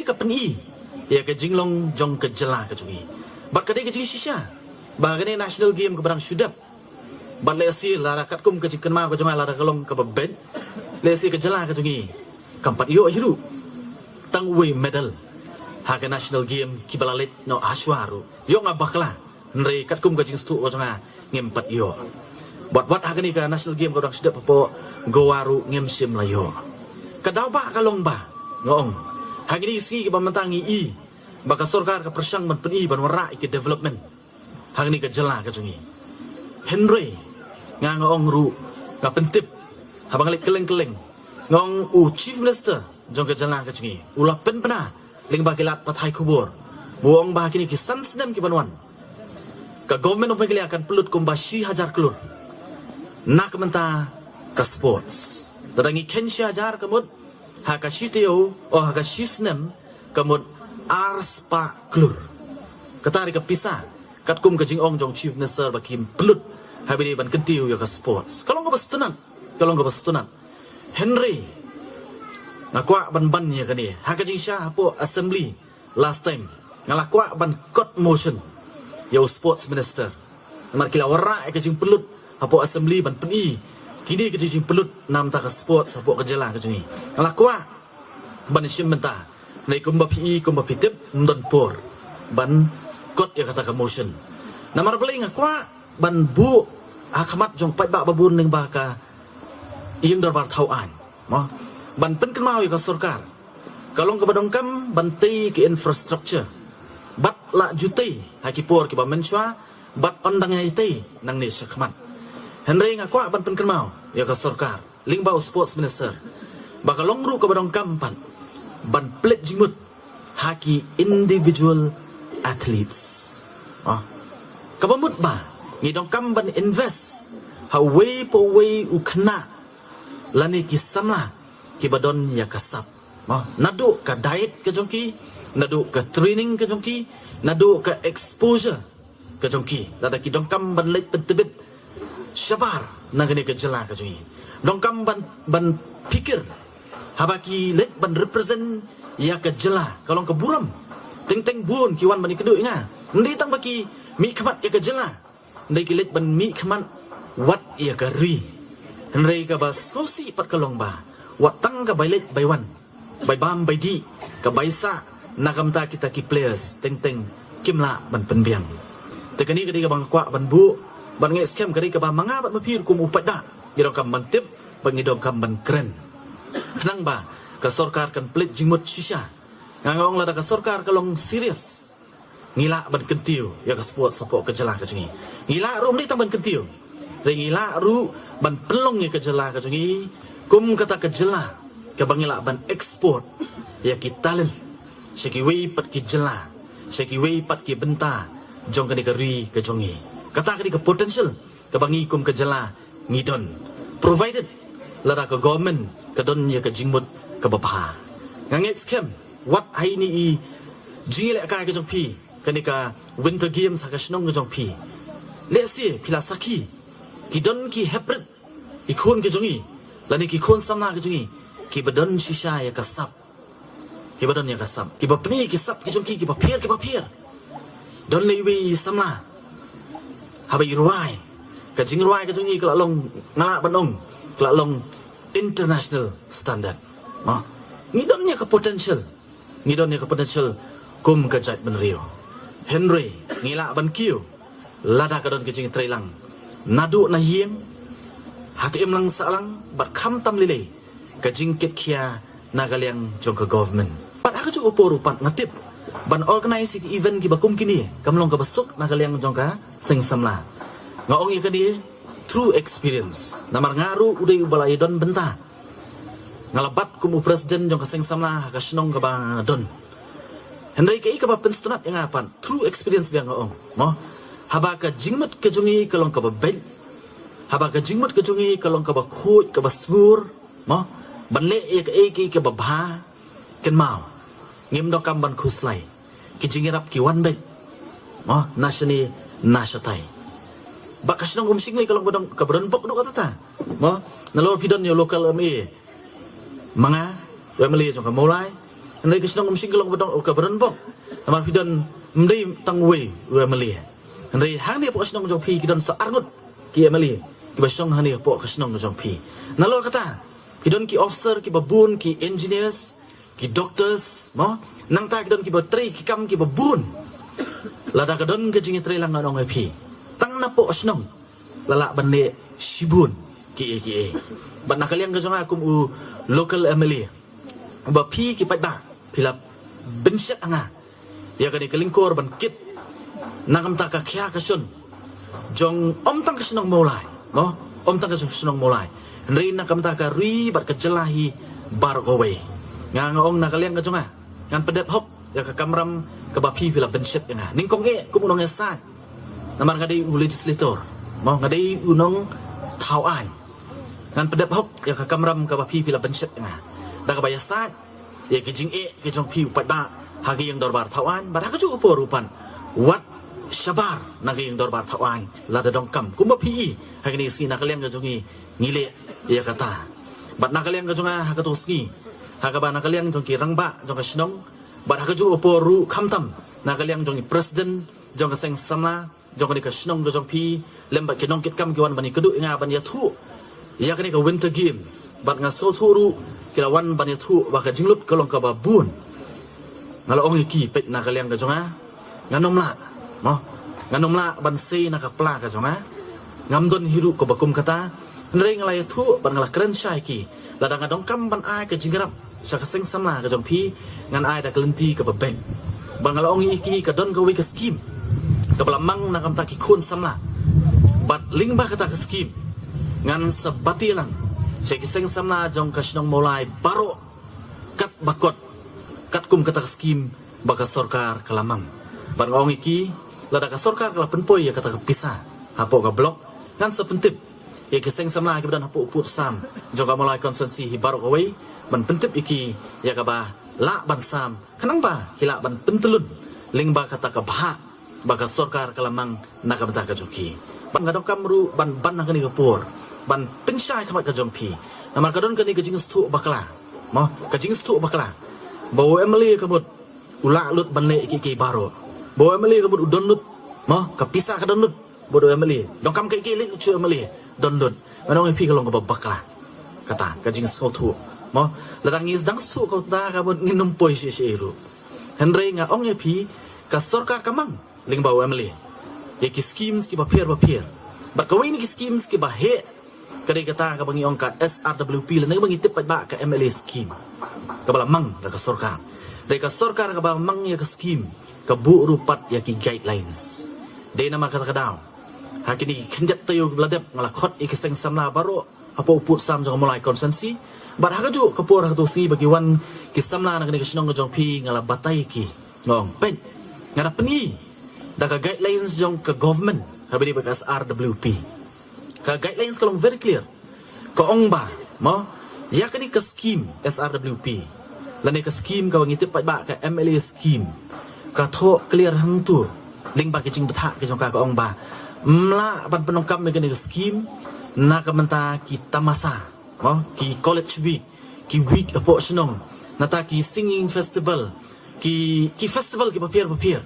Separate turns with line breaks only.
ka peni ya ka jinglong jong ka jela ka jungi bat ka de ka jing shisha ba ka national game ka barang sudap bat le si la kat kum ka jikan ma ka junga la ka long ka ben le si ka jela ka jungi kampat yo hiru tang we medal ha ka national game ki balalet no ashwaru yo ngabakla nre kat kum ka jing stu ka junga ngempat yo bat ha ka ni ka national game ka barang sudap po gowaru ngem sim la yo kadaw ba kalong ba ngong hagini isi ke bamantangi i baka sorkar ka persang man peni ban wara ke development hagini ka jela ka jungi Henry nga ngong ru ka pentip habang lik keleng-keleng ngong chief minister jong ka jela ka jungi ula pen pena ling ba kilat pathai kubur buong ba kini ki sansnem ki banwan ka government of Meghalaya akan pelut kumbashi hajar kelur nak menta ka sports dadangi kensya hajar kemud haka shiteo o haka shisnem kamud arspa klur katari ka pisa katkum ka jingong jong chief minister bakim pelut habini ban kentiu ya ka sports kalong ka bastunan Henry ngakwa ban ya kani haka jing sha po assembly last time ngalakwa ban court motion ya sports minister mar kila wara ka jing pelut apo assembly ban peni kini ke jing pelut nam ta ka sport sapo ka jela ka jungi lakwa ban sim menta nei kumba pi kumba pitip ndon por ban kot ya kata ka motion namar beling akwa ban bu akamat jong pai ba babun ning ba ka ing darbar thau an mo ban pen kan mau ya ka sarkar kalong ka badongkam ban tei ke infrastructure bat la jutai hakipor ki ba menswa bat ondang ya tei nang ni sakmat Henry ngakwa ban pen mau ya ka sarkar lingbau sports minister baka longru ka badong kampan ban plet jimut haki individual athletes kabamut ba ngidong kam ban invest ha way po way ukna lani ki samla ki badon ya kasap nadu ka diet ka jongki nadu ka training ka jongki nadu ka exposure ka jongki dada ki dong kam ban let pentebit Syabar nagani ka jela ka jungi dongkam ban pikir habaki let ban represent ya ka jela kalong ka buram teng bun kiwan banikedu nga ndi tang baki mi khamat ya ka jela ndi ki let ban mi khamat wat ya ka ri ndai ka bas kosi pat kalong ba wat tang ka bailet baiwan bai bam bai di ka baisa nagamta kita ki players teng kimla ban penbiang tekani ka di ka bang kwa ban bu ban nge scam kari ka ba mga bat mapir kum upada gidong kam mantip pangidong kam ban keren kenang ba ka sarkar kan plet jingmut shisha ngangong lada ka sarkar kalong serius ngila ban kentiu ya ka sport sapo ka jela ka jungi ngila ru ni tang ban kentiu re ngila ru ban pelong ya ka jela ka jungi kum kata ka jela ka bangila ban export ya ki talent seki wei pat ki jela seki wei pat ki benta jong ka ni ka ri ka jungi kata kini ke potential ke bangi kum ke jela ngidon provided lada ke government ke don ya ke jingmut ke bapa nganget scam what ai ni jingile ka ke jong pi kani ka winter games ha ka snong ke jong pi lesi pila saki ki don ki hybrid ikon ke jongi lani ki kon sama ke jongi ki badon shisha ya kasap ki badon ya kasap ki bapni ki sap ki jong ki bapir don lewi sama habai ruai ka jing ruai ka jungi kala long ngala banong kala long international standard ngidonnya ke potential kum ka jat benrio Henry ngila ban kiu lada ka don ke jing trailang nadu na yem hak em lang salang bat kham tam lile ka jing ket khia nagaliang jong ka government pat ha ka ju opor pat ngatip ban organize event ki bakum kini kamlong ka basuk nagaliang jong ka sing samla ngaong ya kadi true experience namar ngaru udai ubalai don benta ngalabat kumu presiden jong ka sing samla ka snong ka ba don Henry ka ba penstunat yang apan true experience biang ngaong mo haba ka jingmut ka jungi kalong ka ba ben haba ka jingmut ka jungi kalong ka ba khut ka ba sngur mo banle ek ka ba bha ken mau ngim do kam ban khuslai ki jingirap ki wan bet nashani nashatai bakas nang umsing kalau badang kabron pok do kata nalor pidon yo local MA mga family jong ka mulai Nari Krishnong mesti gelong bedong ke berenbok. Namar pidon mendai tangwe we meli. Nari hang dia pok Krishnong jong pi kidon seargut ki meli. Ki basong hang dia pok Krishnong jong pi. Nalor kata pidon ki officer ki babun ki engineers ki doctors mo nang ta kidon ki batri ki kam ki babun. Lada kadon ke jingi tre lang nong pi. Tang na pok Krishnong. Lalak bande Shibun ki. Bat nakaliang ke jong akum u local MLA. Ba pi ki pat ba pilap bensyat anga ya kani kelingkor ban kit nangam ta ka kya ka sun jong om tang ka sunong mulai mo om tang ka sunong mulai ri nakam ta ka ri bat ka jelahi bar gowe nga ong nakaliang ka jonga ngan pedep hok ya ka kamram ka ba pi pilap bensyat anga ningkong e kumunong sa namar ngadi u legislator mo ngadi unong tauan ngan pedep hok ya ka kamram ka ba pi pilap bensyat anga da ka bayasa ya kijing ke jong piu pat ba hagi yang dorbar tawan bar hagi juga porupan wat syabar nagi yang dorbar tawan lada dongkam kumba pi hagi ni si nakaliang ke jongi ngile ya kata bat nakaliang ke jonga hagi tosgi hagi ba nakaliang jong ki rangba jong kasnong bar hagi juga poru kamtam nakaliang jongi presiden jong kaseng samla jong ni kasnong ke jong pi lembat ke nong kit kam ki wan bani kedu nga ban ya thu ya kani ke winter games bat nga so thuru kilawan banyak tu baka jinglut kolong ka babun ngalo ong iki pet na kaliang ka jonga nganom la ban sei na ka pla ka jonga ngamdon hiru ko bakum kata nrei ngalai tu ban ngala keren syai ki ladang adong kam ban ai ka jingrap sa kaseng samla ka jong pi ngan ai da kelenti ka babeng ban ngalo ong iki ka don ka wi ka skim ka belamang na kam ta ki kun samla bat ling ba kata ka skim ngan sabati lang Sekiseng samla jong kasnong mulai baro kat bakot kat kum kata skim baka sorkar kalamang barang iki lada ka sorkar kala penpoy ya kata pisah hapo ka blok kan sepentip ya kiseng samla ki dan hapo uput sam jong ka mulai konsensi hi baro kawai ban pentip iki ya ka ba la ban sam kanang ba hila ban pentelun ling ba kata ka bah baka sorkar kalamang naka bata ka joki ban ngadong kamru ban nang ni kapur ban pensyai kamat ka jompi namar kadon kani ka jing stu bakla mo ka jing stu bakla bawa emeli kabut ula lut ban le ki baro bawa emeli kabut udon lut mo ka pisah ka don lut bodo emeli dong kam ki lit chu emeli don lut manong pi kalong ka bakla kata ka jing stu mo ladang is dang stu ka ta kabut nginum poi si ru henry nga ong pi ka sorkar kamang ling bawa emeli ya ki schemes ki bapir bat kawin ki schemes ki bahe kadai kata ka bangi ongkat SRWP lan bangi tip ba ka MLA scheme ka balamang da ka sorkar dai ka sorkar ka balamang ya ka scheme ka bu rupat ya ki guidelines dai nama kata kadaw hakini kenjat tayo bladep ngalakot ikiseng samla baro apo uput sam jong mulai konsensi bar hakaju ka por hakatu si bagi wan ki samla na kani kasnong jong pi ngala batai ki ngong pen ngara peni da ka guidelines jong ka government habini ba ka SRWP ka guidelines kalong very clear ko ong ba mo ya kani ka scheme SRWP lani ka scheme ka ngitip pa ba ka MLA scheme ka tho clear hang tu ling ba ki jing betha ki jong ka ong ba mla ban penongkam me kani ka scheme na ka menta ki tamasa mo ki college week ki week apo snong nata ki singing festival ki festival ki papir